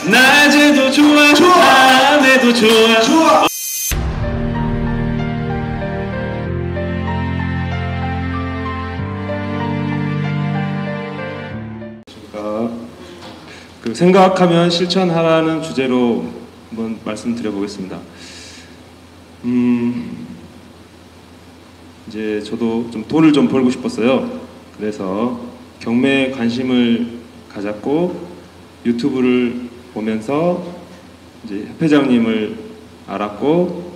낮에도 좋아, 밤에도 좋아. 그 생각하면 실천하라는 주제로 한번 말씀드려보겠습니다. 이제 저도 좀 돈을 좀 벌고 싶었어요. 그래서 경매에 관심을 가졌고 유튜브를 보면서 이제 협회장님을 알았고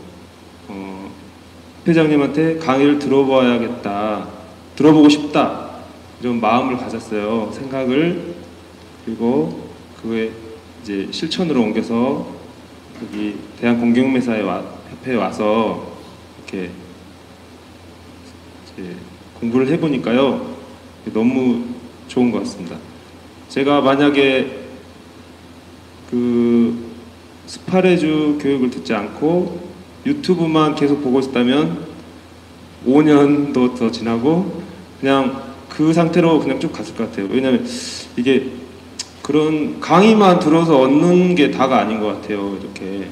협회장님한테 강의를 들어봐야겠다, 들어보고 싶다 이런 마음을 가졌어요. 생각을. 그리고 그게 이제 실천으로 옮겨서 여기 대한공경매사회 협회에 와서 이렇게 이제 공부를 해보니까요 너무 좋은 것 같습니다. 제가 만약에 그 스파레주 교육을 듣지 않고 유튜브만 계속 보고 있었다면 5년도 더 지나고 그냥 그 상태로 그냥 쭉 갔을 것 같아요. 왜냐하면 이게 그런 강의만 들어서 얻는 게 다가 아닌 것 같아요. 이렇게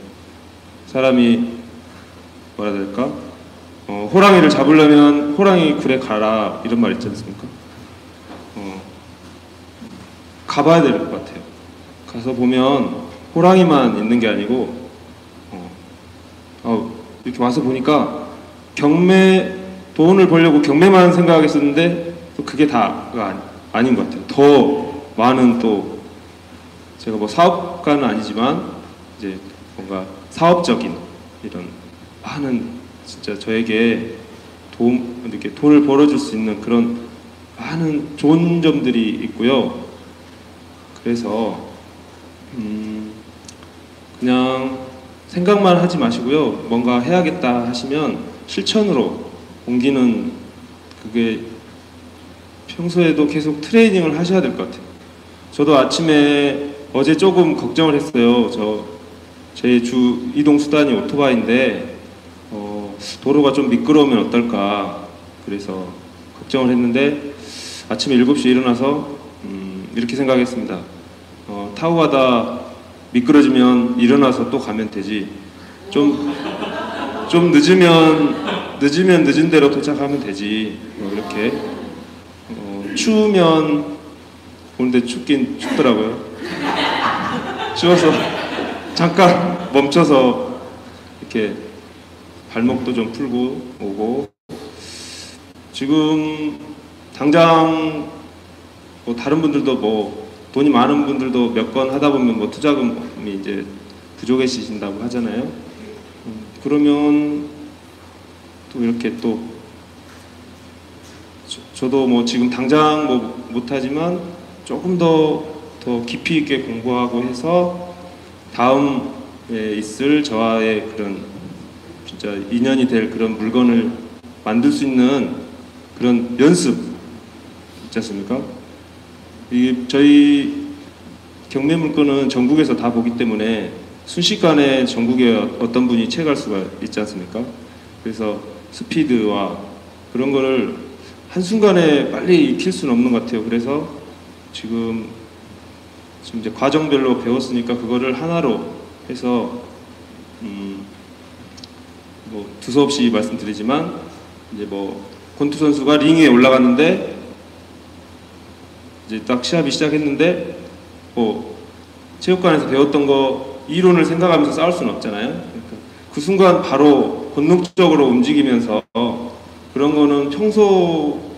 사람이 뭐라 해야 될까? 호랑이를 잡으려면 호랑이 굴에 가라 이런 말 있지 않습니까? 가봐야 될 것 같아요. 가서 보면 호랑이만 있는 게 아니고 이렇게 와서 보니까 돈을 벌려고 경매만 생각했었는데 또 그게 다가 아닌 것 같아요. 더 많은 또 제가 뭐 사업가는 아니지만 이제 뭔가 사업적인 이런 많은 진짜 저에게 이렇게 돈을 벌어줄 수 있는 그런 많은 좋은 점들이 있고요. 그래서 그냥 생각만 하지 마시고요. 뭔가 해야겠다 하시면 실천으로 옮기는 그게 평소에도 계속 트레이닝을 하셔야 될 것 같아요. 저도 아침에 어제 조금 걱정을 했어요. 제 주 이동 수단이 오토바이인데 도로가 좀 미끄러우면 어떨까 그래서 걱정을 했는데 아침에 7시에 일어나서 이렇게 생각했습니다. 타고 가다 미끄러지면 일어나서 또 가면 되지. 좀 늦으면 늦은 대로 도착하면 되지. 이렇게 추우면 오는데 춥긴 춥더라고요. 추워서 잠깐 멈춰서 이렇게 발목도 좀 풀고 오고 지금 당장 뭐 다른 분들도 뭐 돈이 많은 분들도 몇 건 하다 보면 뭐 투자금이 이제 부족해지신다고 하잖아요. 그러면 또 이렇게 또 저도 뭐 지금 당장 뭐 못하지만 조금 더 깊이 있게 공부하고 해서 다음에 있을 저와의 그런 진짜 인연이 될 그런 물건을 만들 수 있는 그런 연습 있지 않습니까? 저희 경매 물건은 전국에서 다 보기 때문에 순식간에 전국에 어떤 분이 채갈 수가 있지 않습니까? 그래서 스피드와 그런 거를 한순간에 빨리 익힐 수는 없는 것 같아요. 그래서 지금 이제 과정별로 배웠으니까 그거를 하나로 해서 뭐 두서없이 말씀드리지만 이제 뭐 권투 선수가 링에 올라갔는데 이제 딱 시합이 시작했는데 뭐 체육관에서 배웠던 거 이론을 생각하면서 싸울 수는 없잖아요. 그러니까 그 순간 바로 본능적으로 움직이면서 그런 거는 평소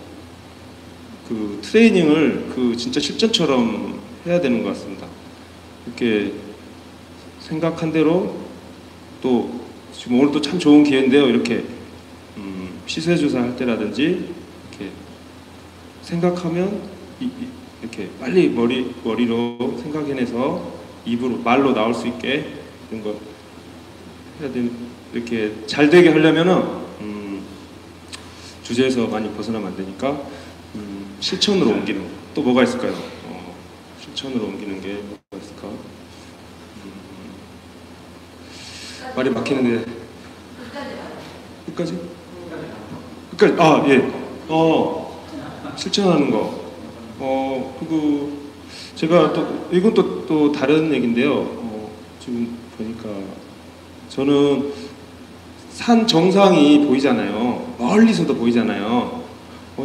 그 트레이닝을 그 진짜 실전처럼 해야 되는 것 같습니다. 이렇게 생각한 대로 또 지금 오늘 또 참 좋은 기회인데요. 이렇게 시세 조사할 때라든지 이렇게 생각하면 이렇게 빨리 머리로 생각해내서 입으로 말로 나올 수 있게 이런 거 해야 되는 이렇게 잘 되게 하려면은 주제에서 많이 벗어나면 안 되니까 실천으로 옮기는 거. 또 뭐가 있을까요? 실천으로 옮기는 게 뭐가 있을까? 말이 막히는데 끝까지? 끝까지? 아 예. 실천하는 거. 그리고 제가 또 이건 또 다른 얘기인데요. 지금 보니까 저는 산 정상이 보이잖아요. 멀리서도 보이잖아요.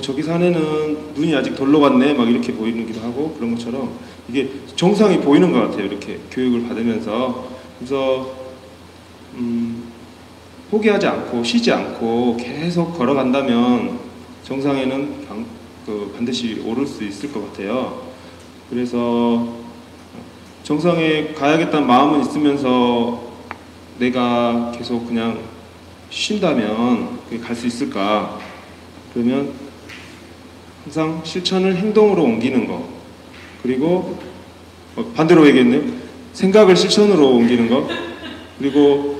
저기 산에는 눈이 아직 덜 녹았네 막 이렇게 보이기도 하고 그런 것처럼 이게 정상이 보이는 것 같아요. 이렇게 교육을 받으면서. 그래서 포기하지 않고 쉬지 않고 계속 걸어간다면 정상에는 반드시 오를 수 있을 것 같아요. 그래서 정상에 가야겠다는 마음은 있으면서 내가 계속 그냥 쉰다면 갈 수 있을까? 그러면 항상 실천을 행동으로 옮기는 거, 그리고 반대로 얘기했네요. 생각을 실천으로 옮기는 거, 그리고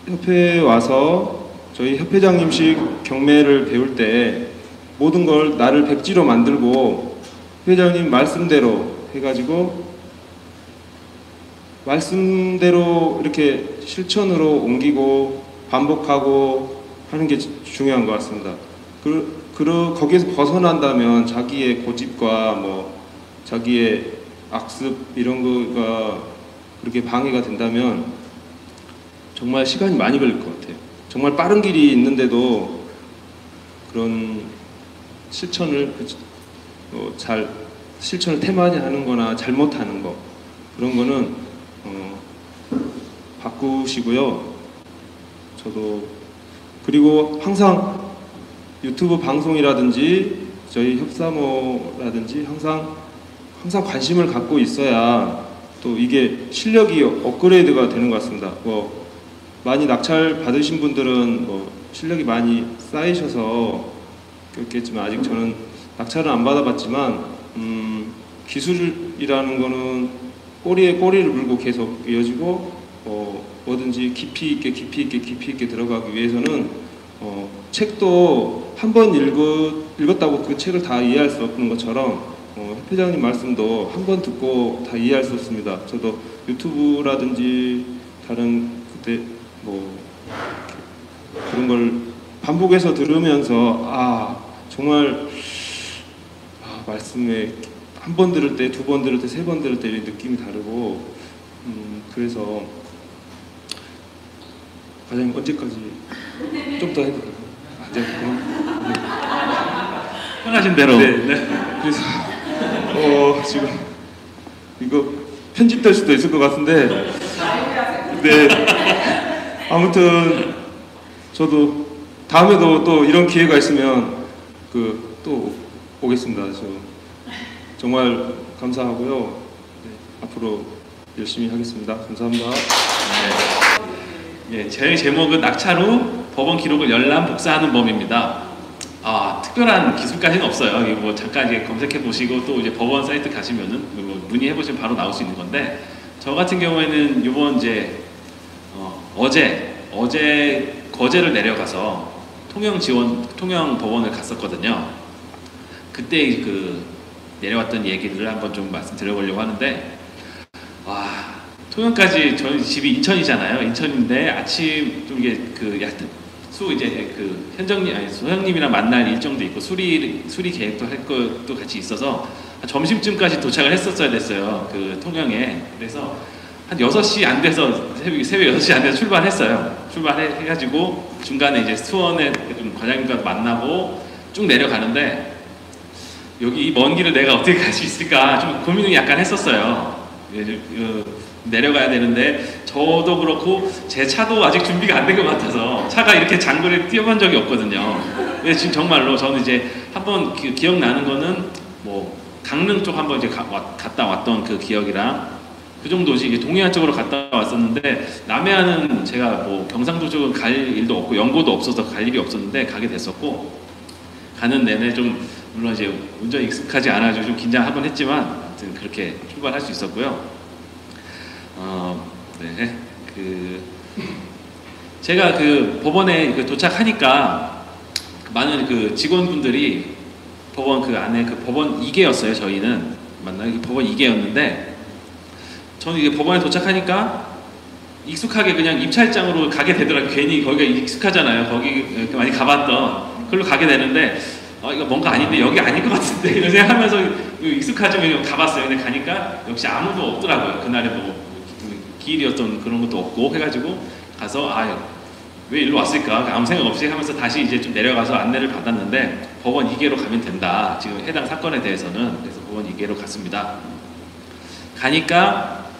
협회에 와서 저희 협회장님식 경매를 배울 때 모든 걸 나를 백지로 만들고 회장님 말씀대로 해가지고 말씀대로 이렇게 실천으로 옮기고 반복하고 하는 게 중요한 것 같습니다. 거기에서 벗어난다면 자기의 고집과 뭐 자기의 악습 이런 거가 그렇게 방해가 된다면 정말 시간이 많이 걸릴 것 같아요. 정말 빠른 길이 있는데도 그런 실천을 잘 실천을 태만히 하는 거나 잘못하는 거 그런 거는 바꾸시고요. 저도 그리고 항상 유튜브 방송이라든지 저희 협사모라든지 항상 관심을 갖고 있어야 또 이게 실력이 업그레이드가 되는 것 같습니다. 뭐 많이 낙찰 받으신 분들은 뭐 실력이 많이 쌓이셔서 그렇겠지만 아직 저는 낙찰은 안 받아봤지만 기술이라는 거는 꼬리에 꼬리를 물고 계속 이어지고 뭐든지 깊이 있게 들어가기 위해서는 책도 한 번 읽었다고 그 책을 다 이해할 수 없는 것처럼 협회장님 말씀도 한 번 듣고 다 이해할 수 없습니다. 저도 유튜브라든지 다른 그때 뭐 그런 걸 반복해서 들으면서 정말 말씀에 한 번 들을 때, 두 번 들을 때, 세 번 들을 때 느낌이 다르고 그래서 과장님 언제까지 좀 더 해도 될까요? 네. 편하신 대로. 네. 그래서 지금 이거 편집될 수도 있을 것 같은데 네. 아무튼 저도 다음에도 또 이런 기회가 있으면 또 오겠습니다. 저 정말 감사하고요. 네, 앞으로 열심히 하겠습니다. 감사합니다. 네. 제 제목은 낙찰 후 법원 기록을 열람 복사하는 법입니다. 특별한 기술까지는 없어요. 이거 뭐 잠깐 이제 검색해 보시고 또 이제 법원 사이트 가시면은 뭐 문의해 보시면 바로 나올 수 있는 건데 저 같은 경우에는 이번 이제 어제 거제를 내려가서 통영 법원을 갔었거든요. 그때 내려왔던 얘기들을 한번 좀 말씀드려보려고 하는데 통영까지 저희 집이 인천이잖아요. 인천인데 아침 좀 이게 소장님이랑 만날 일정도 있고 수리 계획도 할 것도 같이 있어서 점심쯤까지 도착을 했었어야 됐어요. 통영에. 그래서 한 6시 안 돼서 새벽 6시 안 돼서 출발했어요. 출발해가지고 중간에 이제 수원에 좀 과장님과 만나고 쭉 내려가는데 여기 이 먼 길을 내가 어떻게 갈 수 있을까 좀 고민을 약간 했었어요. 내려가야 되는데 저도 그렇고 제 차도 아직 준비가 안 된 것 같아서 차가 이렇게 장거리를 뛰어본 적이 없거든요. 근데 지금 정말로 저는 이제 한번 기억나는 거는 뭐 강릉 쪽 한번 이제 갔다 왔던 그 기억이랑 그 정도지. 이게 동해안 쪽으로 갔다 왔었는데 남해안은 제가 뭐 경상도 쪽은 갈 일도 없고 연고도 없어서 갈 일이 없었는데 가게 됐었고 가는 내내 좀 물론 이제 운전이 익숙하지 않아서 좀 긴장하곤 했지만 아무튼 그렇게 출발할 수 있었고요. 네. 제가 법원에 도착하니까 많은 직원분들이 법원 안에 법원 2개였어요. 저희는 법원 2개였는데 저는 이게 법원에 도착하니까 익숙하게 그냥 입찰장으로 가게 되더라고요. 괜히 거기가 익숙하잖아요. 거기 많이 가봤던 그걸로 가게 되는데 이거 뭔가 아닌데 여기 아닐 것 같은데 이런 생각하면서 익숙하지만 가봤어요. 근데 가니까 역시 아무도 없더라고요. 그날에 뭐 기일이었던 그런 것도 없고 해가지고 가서 왜 일로 왔을까 아무 생각 없이 하면서 다시 이제 좀 내려가서 안내를 받았는데 법원 2개로 가면 된다. 지금 해당 사건에 대해서는. 그래서 법원 2개로 갔습니다. 가니까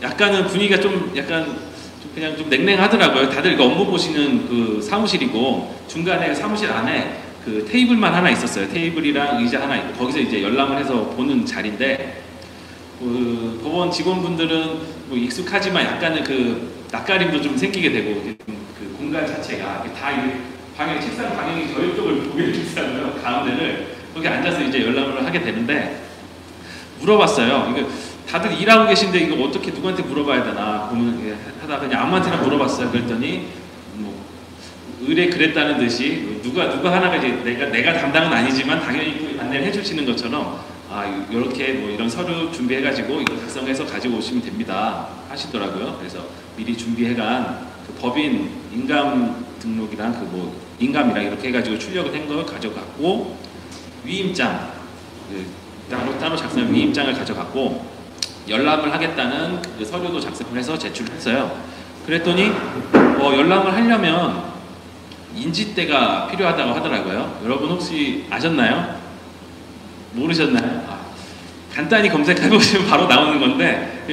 약간은 분위기가 좀 그냥 좀 냉랭하더라고요. 다들 이거 업무 보시는 그 사무실이고 중간에 사무실 안에 그 테이블만 하나 있었어요. 테이블이랑 의자 하나 있고 거기서 이제 열람을 해서 보는 자리인데 그 법원 직원분들은 뭐 익숙하지만 약간은 그 낯가림도 좀 생기게 되고 그 공간 자체가 다 이게 방향 책상 방향이 저희 쪽을 보게 되잖아요. 가운데를 거기 앉아서 이제 열람을 하게 되는데 물어봤어요. 이거 다들 일하고 계신데 이거 어떻게 누구한테 물어봐야 되나 하다가 그냥 아무한테나 물어봤어요. 그랬더니 뭐 의뢰 그랬다는 듯이 누가 하나가 이제 내가 담당은 아니지만 당연히 안내를 해주시는 것처럼 이렇게 뭐 이런 서류 준비해가지고 이거 작성해서 가지고 오시면 됩니다 하시더라고요. 그래서 미리 준비해간 그 법인 인감 등록이랑 그 뭐 인감이랑 이렇게 해가지고 출력을 한 걸 가져갔고 위임장 따로 작성한 위임장을 가져갔고 열람을 하겠다는 그 서류도 작성을 해서 제출을 했어요. 그랬더니 열람을 하려면 인지대가 필요하다고 하더라고요. 여러분 혹시 아셨나요? 모르셨나요? 간단히 검색해보시면 바로 나오는 건데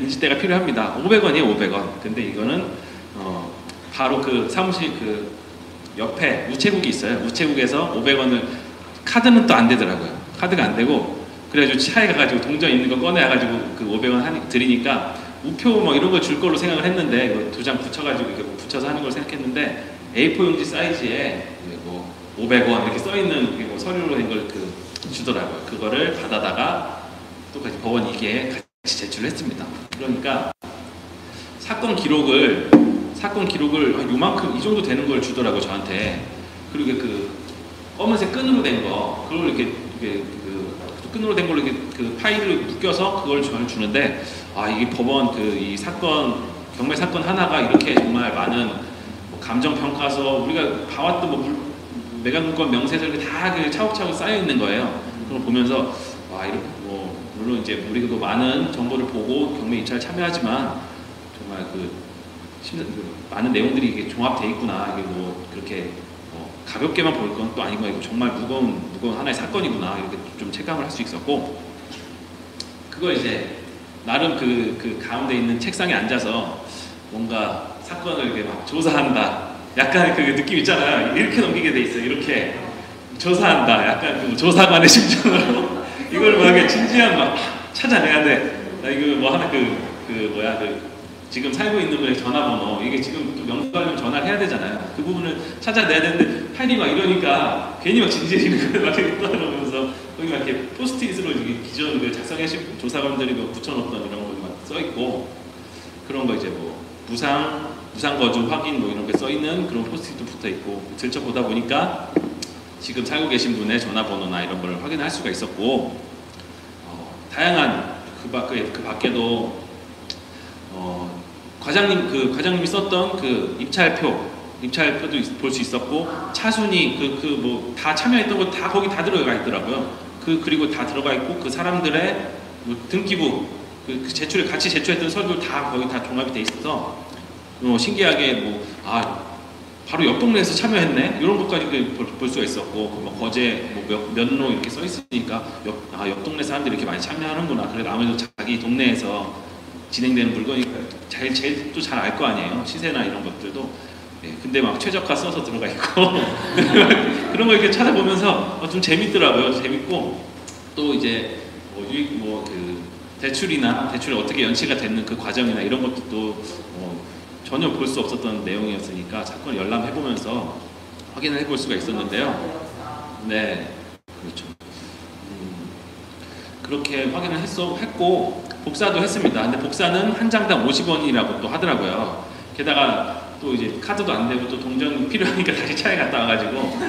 인지대가 필요합니다. 500원이에요. 500원. 근데 이거는 바로 그 사무실 그 옆에 우체국이 있어요. 우체국에서 500원을 카드는 또 안 되더라고요. 카드가 안 되고 그래가지고 차에 가가지고 동전 있는 거 꺼내가지고 그 500원 드리니까 우표 뭐 이런 거 줄 걸로 생각을 했는데 2장 붙여가지고 이렇게 붙여서 하는 걸 생각했는데 A4 용지 사이즈에 뭐 500원 이렇게 써있는 뭐 서류로 된 걸 주더라고요. 그거를 받아다가 똑같이 법원 2개에 같이 제출을 했습니다. 그러니까 사건 기록을 요만큼 이 정도 되는 걸 주더라고요. 저한테. 그리고 그 검은색 끈으로 된 거 그걸 이렇게 그 끈으로 된 걸로 이렇게 그 파일을 묶여서 그걸 저한테 주는데 이게 법원 이 사건 경매 사건 하나가 이렇게 정말 많은 뭐 감정 평가서 우리가 봐왔던 뭐 매각물건 명세서 이렇게 다 차곡차곡 쌓여 있는 거예요. 그걸 보면서 이렇게 뭐 물론 이제 우리도 많은 정보를 보고 경매 입찰에 참여하지만 정말 많은 내용들이 이게 종합돼 있구나. 이게 뭐 그렇게 가볍게만 볼 건 또 아니고 이거 정말 무거운 하나의 사건이구나. 이렇게 좀 체감을 할 수 있었고 그걸 이제 나름 그 가운데 있는 책상에 앉아서 뭔가 사건을 이렇게 막 조사한다. 약간 그 느낌 있잖아요. 이렇게 넘기게 돼 있어요. 이렇게 조사한다. 약간 그 조사관의 심정으로 이걸 막 진지한 막 찾아내야 돼. 나 이거 뭐 하나 지금 살고 있는 분의 전화번호 이게 지금 또 명부하려면 전화를 해야 되잖아요. 그 부분을 찾아내야 되는데 파일이 막 이러니까 괜히 막 진지해지는 거예요. 막 이렇게 떠들어오면서 거기 막 이렇게 포스트잇으로 기존 작성하신 조사관들이 붙여놓던 이런 거 막 써 있고 그런 거 이제 뭐 무상 거주 확인 뭐 이런 게 써 있는 그런 포스트잇도 붙어 있고 들춰보다 보니까 지금 살고 계신 분의 전화번호나 이런 걸 확인할 수가 있었고 다양한 그 밖에도 과장님이 썼던 그 입찰표도 볼 수 있었고 차순위 뭐 다 참여했던 거 다 거기 다 들어가 있더라고요. 그리고 다 들어가 있고 그 사람들의 뭐 등기부 같이 제출했던 서류 다 거기 다 종합이 돼 있어서 신기하게 바로 옆 동네에서 참여했네 이런 것까지 볼 수가 있었고 뭐 거제 몇로 이렇게 써 있으니까 옆 동네 사람들이 이렇게 많이 참여하는구나. 그래도 아무래도 자기 동네에서 진행되는 물건이 제일 또 잘 알 거 아니에요. 시세나 이런 것들도. 근데 막 최저가 써서 들어가 있고 그런 거 이렇게 찾아보면서 좀 재밌더라고요. 재밌고 또 이제 대출이 어떻게 연체가 되는 그 과정이나 이런 것도 전혀 볼 수 없었던 내용이었으니까 사건을 열람해보면서 확인을 해볼 수가 있었는데요. 네, 그렇죠. 그렇게 확인을 했고 복사도 했습니다. 근데 복사는 한 장당 50원이라고 또 하더라고요. 게다가 또 이제 카드도 안 되고 또 동전 필요하니까 다시 차에 갔다 와가지고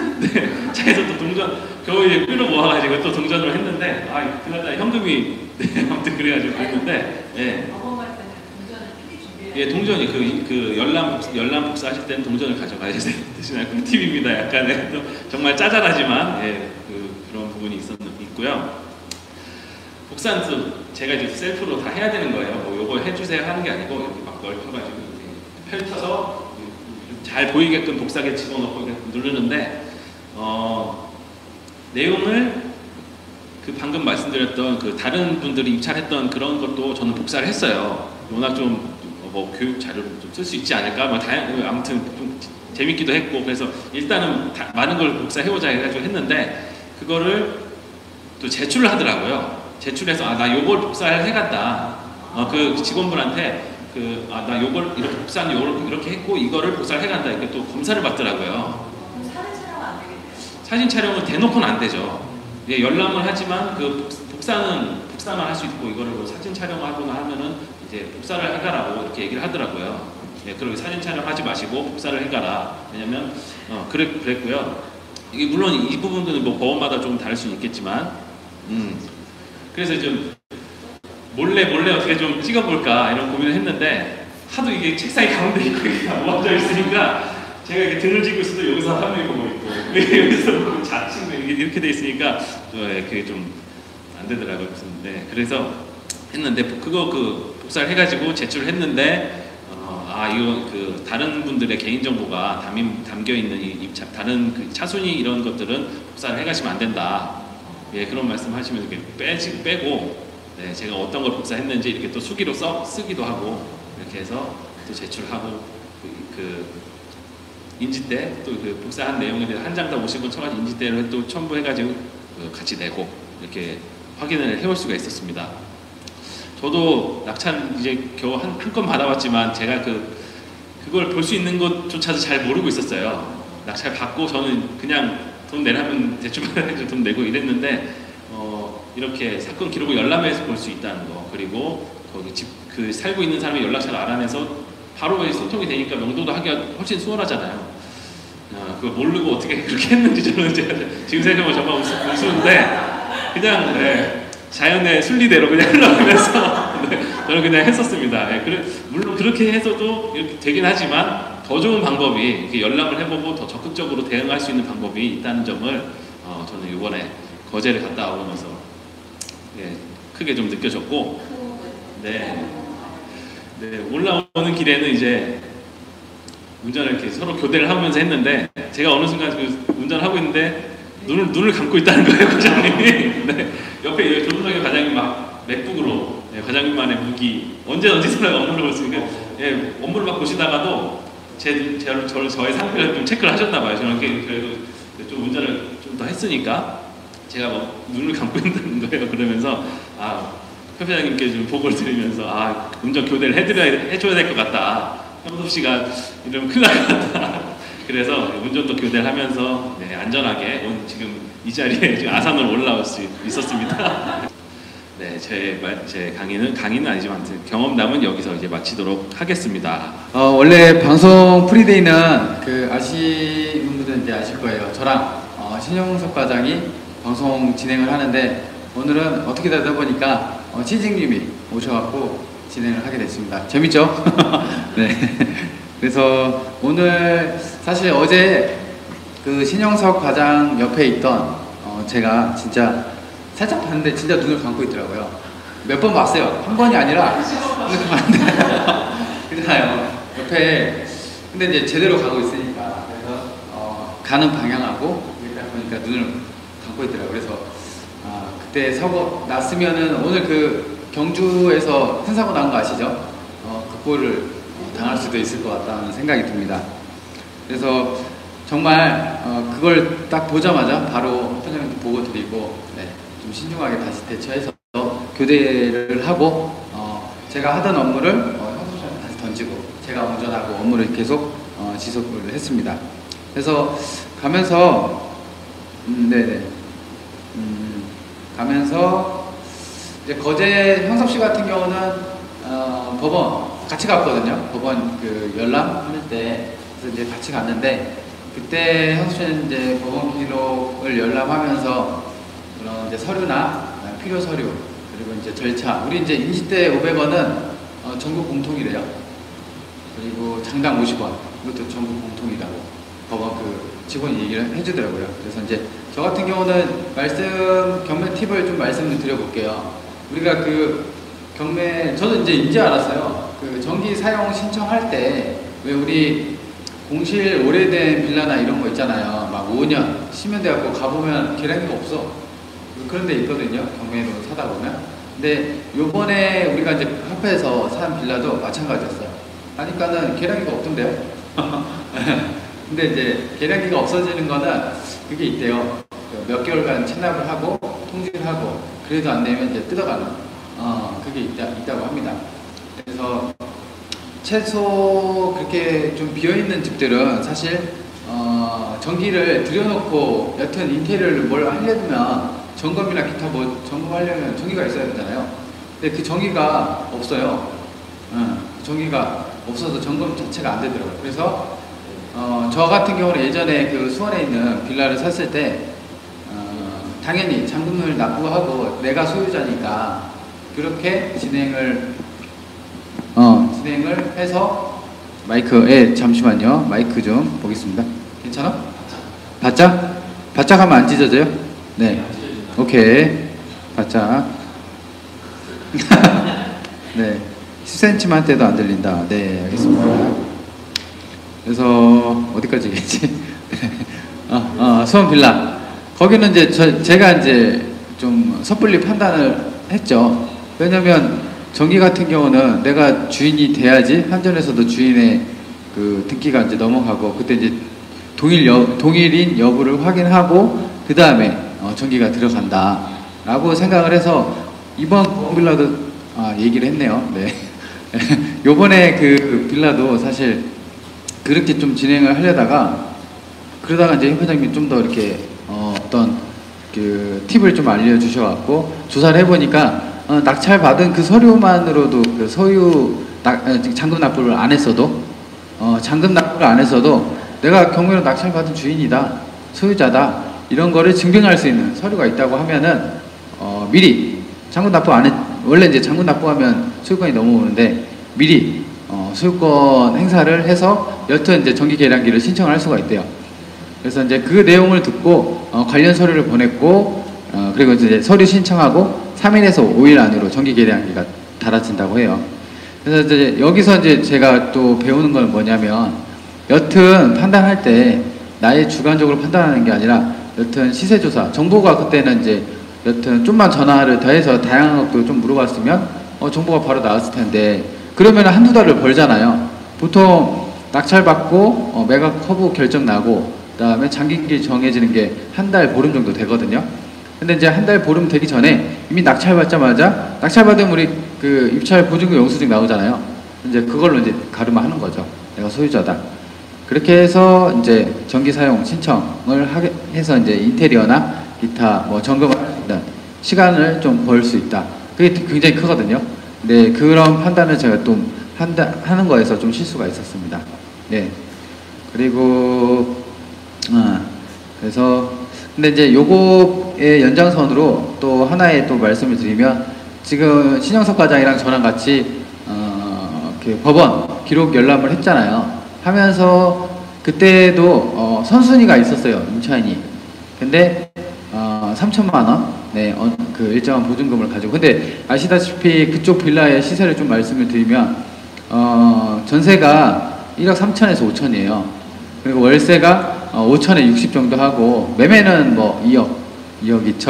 차에서 또 동전 겨우 이제 끌어 모아가지고 또 동전으로 했는데 그날 현금이 아무튼 그래가지고 했는데 법원 갈 때는 동전을 미리 준비해야 예, 동전이 그 열람 복사하실 때는 동전을 가져가야 되시나요? 꿀팁입니다. 약간의 정말 짜잘하지만 예, 그런 부분이 있고요. 복사는 제가 이제 셀프로 다 해야 되는 거예요. 뭐 요거 해주세요 하는 게 아니고 이렇게 막 넓혀가지고 이렇게 펼쳐서 잘 보이게끔 복사기에 집어넣고 이렇게 누르는데 내용을 방금 말씀드렸던 다른 분들이 입찰했던 그런 것도 저는 복사를 했어요. 워낙 좀 뭐 교육 자료를 좀 쓸 수 있지 않을까, 뭐 아무튼 좀 재밌기도 했고, 그래서 일단은 많은 걸 복사해보자 해가지고 했는데 그거를 또 제출을 하더라고요. 제출해서 나 요걸 복사를 해갔다. 그 직원분한테 나 요걸 이렇게 복사한 요걸 이렇게 했고 이거를 복사를 해간다. 이렇게 또 검사를 받더라고요. 사진 촬영은 안 되겠네요. 사진 촬영은 대놓고는 안 되죠. 예, 열람을 하지만 복사만 할 수 있고 이거를 뭐 사진 촬영하거나 하면은 이제 복사를 해가라고 이렇게 얘기를 하더라고요. 예, 그리고 사진 촬영하지 마시고 복사를 해가라. 왜냐면 그랬고요. 이게 물론 이 부분들은 뭐 법원마다 좀 다를 수는 있겠지만, 그래서 좀 몰래 어떻게 좀 찍어볼까 이런 고민을 했는데 하도 이게 책상이 가운데 있고 모아져 있으니까 제가 이렇게 등을 쥐고 있어도 여기서 화면이 보고 있고 여기서 자칭도 이렇게 돼 있으니까 그게 좀 안 되더라고요. 네, 그래서 했는데 그거 복사를 해가지고 제출을 했는데 이거 다른 분들의 개인 정보가 담겨 있는 다른 차순위 이런 것들은 복사를 해가시면 안 된다. 예, 그런 말씀하시면서 이렇게 빼고 네, 제가 어떤 걸 복사했는지 이렇게 또 수기로 쓰기도 하고 이렇게 해서 또 제출하고 인지대 또 복사한 내용에 대해 한 장 더 50원 쳐가지고 인지대를 또 첨부해가지고 같이 내고 이렇게 확인을 해볼 수가 있었습니다. 저도 낙찰 이제 겨우 한 건 받아봤지만 제가 그걸 볼 수 있는 것조차도 잘 모르고 있었어요. 낙찰 받고 저는 그냥 돈 내라면 대출 받아가지고 돈 내고 이랬는데 이렇게 사건 기록을 열람해서 볼 수 있다는 거, 그리고 거기 살고 있는 사람의 연락처를 알아내서 바로 소통이 되니까 명도도 하기가 훨씬 수월하잖아요. 그걸 모르고 어떻게 그렇게 했는지 저는 지금 생각하면 정말 우스운데 그냥 자연의 순리대로 그냥 흘러가면서 저는 그냥 했었습니다. 물론 그렇게 해서도 이렇게 되긴 하지만 더 좋은 방법이 이렇게 열람을 해보고 더 적극적으로 대응할 수 있는 방법이 있다는 점을 저는 이번에 거제를 갔다 오면서 크게 좀 느껴졌고, 네, 올라오는 길에는 이제 운전을 이렇게 서로 교대를 하면서 했는데 제가 어느 순간 운전을 하고 있는데 눈을 감고 있다는 거예요, 과장님이. 네, 옆에 조선석의 과장님 막 맥북으로 과장님만의 무기 언제서나 업무를 볼 수 있으니까 업무를 막 보시다가도 저의 상태를 좀 체크를 하셨나 봐요. 저는 그래도 좀 운전을 좀 더 했으니까 제가 막 눈을 감고 있는 거예요. 그러면서 협회장님께 좀 보고를 드리면서 운전 교대를 해줘야 될 것 같다. 현섭 씨가 이러면 큰일 날 것 같다. 그래서 운전도 교대를 하면서 안전하게 지금 이 자리에 지금 아산으로 올라올 수 있었습니다. 네, 제 강의는 아니지만 경험담은 여기서 이제 마치도록 하겠습니다. 원래 방송 프리데이는 아시는 분들은 이제 아실 거예요. 저랑 신영석 과장이 방송 진행을 하는데 오늘은 어떻게 되다 보니까 치징님이 오셔갖고 진행을 하게 됐습니다. 재밌죠? 네. 그래서 오늘 사실 어제 신영석 과장 옆에 있던 제가 진짜 살짝 봤는데 진짜 눈을 감고 있더라고요. 몇 번 봤어요. 한 번이 아니라 이렇게 봤는데 그렇잖아요. 옆에 근데 이제 제대로 가고 있으니까 그래서 가는 방향하고 이렇게 보니까 눈을 감고 있더라고요. 그래서 그때 사고 났으면은 오늘 경주에서 큰 사고 난 거 아시죠? 그 꼴을 당할 수도 있을 것 같다는 생각이 듭니다. 그래서 정말 그걸 딱 보자마자 바로 회장님한테 보고 드리고 좀 신중하게 다시 대처해서 교대를 하고 제가 하던 업무를 현수님한테 다시 던지고 제가 운전하고 업무를 계속 지속을 했습니다. 그래서 가면서 가면서 이제 거제 형섭 씨 같은 경우는 법원 같이 갔거든요. 법원 열람할 때 그래서 이제 같이 갔는데 그때 형섭 씨는 이제 법원 기록을 열람하면서 그런 이제 서류나 필요 서류 그리고 이제 절차 우리 이제 인지대 500원은 전국 공통이래요. 그리고 장당 50원 이것도 전부 공통이라고 법원 그 직원이 얘기를 해주더라고요. 그래서 이제 저 같은 경우는 경매 팁을 좀 말씀을 드려볼게요. 우리가 그 경매 저도 이제 알았어요. 그 전기 사용 신청할 때 왜 우리 공실 오래된 빌라나 이런 거 있잖아요. 막 5년, 10년 돼갖고 가보면 계량기가 없어. 그런 데 있거든요. 경매로 사다 보면. 근데 요번에 우리가 이제 합해서 산 빌라도 마찬가지였어요. 하니까는 계량기가 없던데요. 근데 이제 계량기가 없어지는 거는 그게 있대요. 몇 개월간 체납을 하고 통지를 하고 그래도 안 되면 이제 뜯어가는 그게 있다고 합니다. 그래서 최소 그렇게 좀 비어있는 집들은 사실 전기를 들여놓고 여튼 인테리어를 뭘 하려면 점검이나 기타 뭐 점검하려면 전기가 있어야 되잖아요. 근데 그 전기가 없어요. 전기가 없어서 점검 자체가 안 되더라고요. 그래서 저 같은 경우는 예전에 그 수원에 있는 빌라를 샀을 때 당연히 잔금을 납부하고 내가 소유자니까 그렇게 진행을 해서 마이크에 잠시만요. 마이크 좀 보겠습니다. 괜찮아? 바짝? 바짝 하면 안 찢어져요? 네. 오케이. 바짝. 네. 10cm만 떼도 안 들린다. 네, 알겠습니다. 그래서 어디까지 얘기했지? 수원 빌라. 거기는 이제 제가 이제 좀 섣불리 판단을 했죠. 왜냐면 전기 같은 경우는 내가 주인이 돼야지 한전에서도 주인의 그 등기가 이제 넘어가고 그때 이제 동일인 여부를 확인하고 그 다음에 전기가 들어간다라고 생각을 해서 이번 빌라도 얘기를 했네요. 네. 요번에 그 빌라도 사실 그렇게 좀 진행을 하려다가 그러다가 이제 협회장님이 좀 더 이렇게 어떤 그 팁을 좀 알려주셔갖고 조사를 해보니까 낙찰 받은 그 서류만으로도 그 잔금 납부를 안 했어도 잔금 납부를 안 했어도 내가 경매로 낙찰 받은 주인이다, 소유자다 이런 거를 증빙할 수 있는 서류가 있다고 하면은 미리 잔금 납부 안 했 원래 이제 잔금 납부하면 소유권이 넘어오는데 미리 소유권 행사를 해서 여튼 이제 정기 계량기를 신청을 할 수가 있대요. 그래서 이제 그 내용을 듣고 관련 서류를 보냈고 그리고 이제 서류 신청하고 3일에서 5일 안으로 정기 계량기가 달아진다고 해요. 그래서 이제 여기서 이제 제가 또 배우는 건 뭐냐면 여튼 판단할 때 나의 주관적으로 판단하는 게 아니라 여튼 시세조사 정보가 그때는 이제 여튼 좀만 전화를 더해서 다양한 것도 좀 물어봤으면 정보가 바로 나왔을 텐데 그러면 한두 달을 벌잖아요. 보통 낙찰받고 매각 허브 결정 나고 그 다음에 장기기 정해지는 게 한 달 보름 정도 되거든요. 근데 이제 한 달 보름 되기 전에 이미 낙찰받자마자 낙찰받으면 우리 그 입찰 보증금 영수증 나오잖아요. 이제 그걸로 이제 가름하는 거죠. 내가 소유자다. 그렇게 해서 이제 전기 사용 신청을 해서 이제 인테리어나 기타 뭐 점검을 할 수 있는 시간을 좀 벌 수 있다. 그게 굉장히 크거든요. 네, 그런 판단을 제가 좀 하는 거에서 좀 실수가 있었습니다. 네. 그리고 그래서 근데 이제 요거의 연장선으로 또 하나의 또 말씀을 드리면 지금 신영석 과장이랑 저랑 같이 그 법원 기록 열람을 했잖아요. 하면서 그때도 선순위가 있었어요. 임차인이. 근데 3천만 원, 네, 그 일정한 보증금을 가지고. 근데 아시다시피 그쪽 빌라의 시세를 좀 말씀을 드리면 전세가 1억 3천에서 5천이에요. 그리고 월세가 5천에 60 정도 하고 매매는 뭐 2억 2천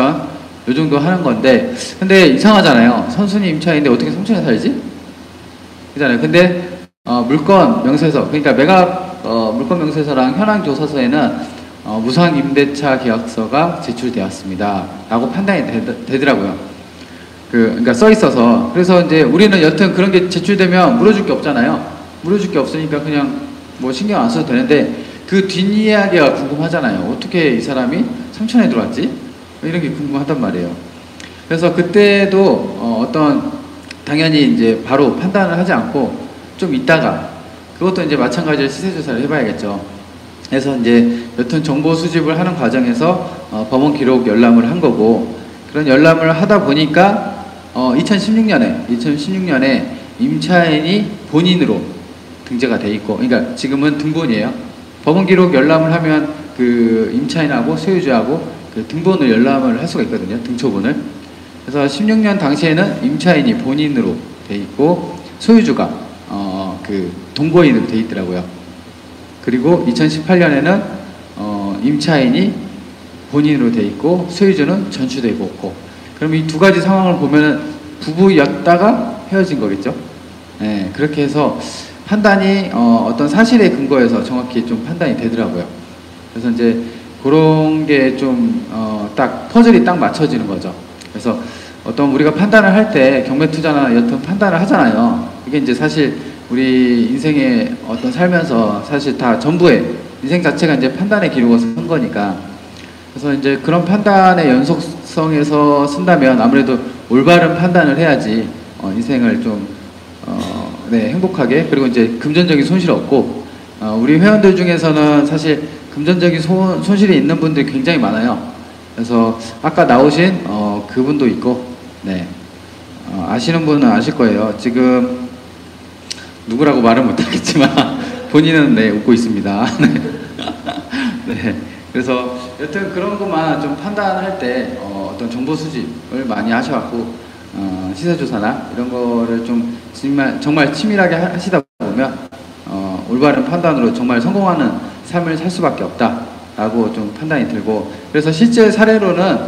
요 정도 하는 건데 근데 이상하잖아요. 선순위 임차인인데 어떻게 3천에 살지? 그잖아요. 근데 물건 명세서 그러니까 매각 물건 명세서랑 현황 조사서에는 무상 임대차 계약서가 제출되었습니다. 라고 판단이 되더라고요. 그러니까 써 있어서. 그래서 이제 우리는 여튼 그런 게 제출되면 물어줄 게 없잖아요. 물어줄 게 없으니까 그냥 뭐 신경 안 써도 되는데 그 뒷이야기가 궁금하잖아요. 어떻게 이 사람이 3천에 들어왔지? 이런 게 궁금하단 말이에요. 그래서 그때도 어떤 당연히 이제 바로 판단을 하지 않고 좀 있다가 그것도 이제 마찬가지로 시세조사를 해봐야겠죠. 그래서 이제 여튼 정보 수집을 하는 과정에서 법원 기록 열람을 한 거고 그런 열람을 하다 보니까 2016년에 임차인이 본인으로 등재가 돼 있고, 그러니까 지금은 등본이에요. 법원 기록 열람을 하면 그 임차인하고 소유주하고 그 등본을 열람을 할 수가 있거든요. 등초본을. 그래서 16년 당시에는 임차인이 본인으로 돼 있고 소유주가 그 동거인으로 돼 있더라고요. 그리고 2018년에는 임차인이 본인으로 돼 있고 소유주는 전추되고 없고. 그럼 이 두 가지 상황을 보면은 부부였다가 헤어진 거겠죠. 네, 그렇게 해서 판단이 어떤 사실에 근거해서 정확히 좀 판단이 되더라고요. 그래서 이제 그런 게 좀 딱 퍼즐이 딱 맞춰지는 거죠. 그래서 어떤 우리가 판단을 할 때 경매 투자나 여튼 판단을 하잖아요. 이게 이제 사실 우리 인생의 어떤 살면서 사실 다 전부의 인생 자체가 이제 판단의 기록을 쓴 거니까. 그래서 이제 그런 판단의 연속성에서 쓴다면 아무래도 올바른 판단을 해야지 인생을 좀 네, 행복하게, 그리고 이제 금전적인 손실 없고, 우리 회원들 중에서는 사실 금전적인 손실이 있는 분들이 굉장히 많아요. 그래서 아까 나오신 그분도 있고, 네, 아시는 분은 아실 거예요. 지금 누구라고 말은 못하겠지만 본인은 네, 웃고 있습니다. 네. 네. 그래서 여튼 그런 것만 좀 판단할 때 어떤 정보 수집을 많이 하셔갖고 시세조사나 이런 거를 좀 정말 치밀하게 하시다 보면 올바른 판단으로 정말 성공하는 삶을 살 수밖에 없다라고 좀 판단이 들고, 그래서 실제 사례로는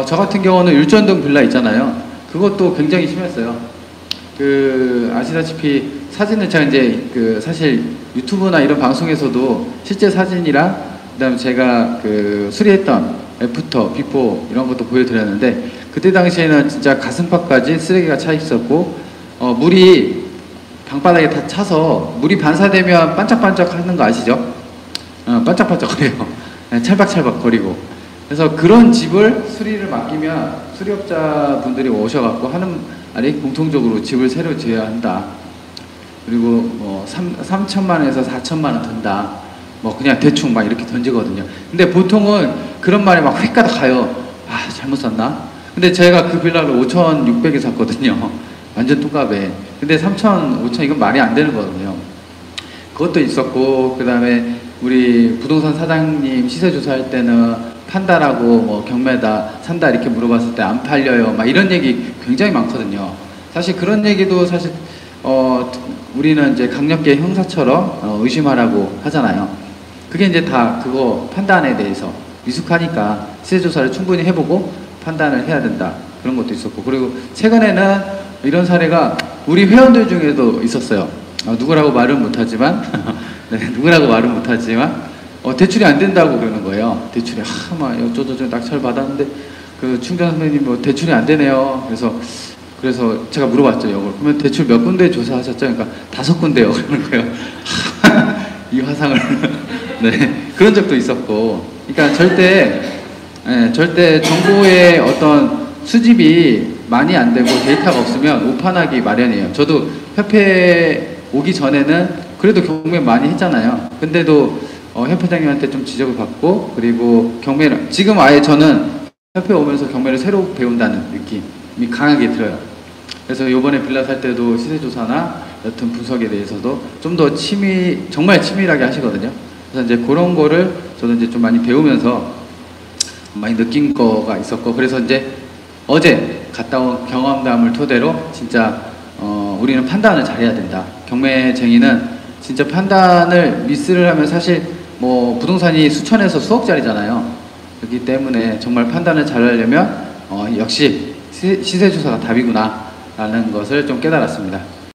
저 같은 경우는 율전동 빌라 있잖아요. 그것도 굉장히 심했어요. 그 아시다시피 사진을 제가 이제 그 사실 유튜브나 이런 방송에서도 실제 사진이랑 그다음에 제가 그 수리했던 애프터, 비포 이런 것도 보여드렸는데, 그때 당시에는 진짜 가슴팍까지 쓰레기가 차 있었고 물이 방바닥에 다 차서 물이 반사되면 반짝반짝 하는 거 아시죠? 반짝반짝거려요. 찰박찰박 거리고. 그래서 그런 집을 수리를 맡기면 수리업자 분들이 오셔갖고 하는 말이 공통적으로 집을 새로 지어야 한다. 그리고 뭐 3천만 원에서 4천만 원 든다. 뭐 그냥 대충 막 이렇게 던지거든요. 근데 보통은 그런 말이 막 휙가닥 가요. 아, 잘못 샀나? 근데 제가 그 빌라를 5,600에 샀거든요. 완전 뚝갑에. 근데 3,000, 5,000 이건 말이 안 되는 거거든요. 그것도 있었고, 그 다음에 우리 부동산 사장님 시세 조사할 때는 판다라고 뭐 경매다 산다 이렇게 물어봤을 때 안 팔려요. 막 이런 얘기 굉장히 많거든요. 사실 그런 얘기도 사실 우리는 이제 강력계 형사처럼 의심하라고 하잖아요. 그게 이제 다 그거 판단에 대해서 미숙하니까 시세조사를 충분히 해보고 판단을 해야 된다. 그런 것도 있었고, 그리고 최근에는 이런 사례가 우리 회원들 중에도 있었어요. 누구라고 말은 못하지만 네, 누구라고 말은 못하지만 대출이 안 된다고 그러는 거예요. 대출이 막 어쩌저쩌 낙찰 받았는데 그 충전 선생님 뭐 대출이 안 되네요. 그래서 제가 물어봤죠. 이걸 그러면 대출 몇 군데 조사하셨죠? 그러니까 5군데요. 그러는 거예요. 이 화상을 네, 그런 적도 있었고, 그러니까 절대 정보의 어떤 수집이 많이 안 되고 데이터가 없으면 오판하기 마련이에요. 저도 협회 오기 전에는 그래도 경매 많이 했잖아요. 근데도 협회장님한테 좀 지적을 받고, 그리고 경매를 지금 아예 저는 협회 오면서 경매를 새로 배운다는 느낌이 강하게 들어요. 그래서 요번에 빌라 살 때도 시세조사나 여튼 분석에 대해서도 좀 더 정말 치밀하게 하시거든요. 그래서 이제 그런 거를 저도 이제 좀 많이 배우면서 많이 느낀 거가 있었고, 그래서 이제 어제 갔다 온 경험담을 토대로 진짜 우리는 판단을 잘해야 된다. 경매쟁이는 진짜 판단을 미스를 하면 사실 뭐 부동산이 수천에서 수억짜리잖아요. 그렇기 때문에 정말 판단을 잘하려면 역시 시세조사가 답이구나 라는 것을 좀 깨달았습니다.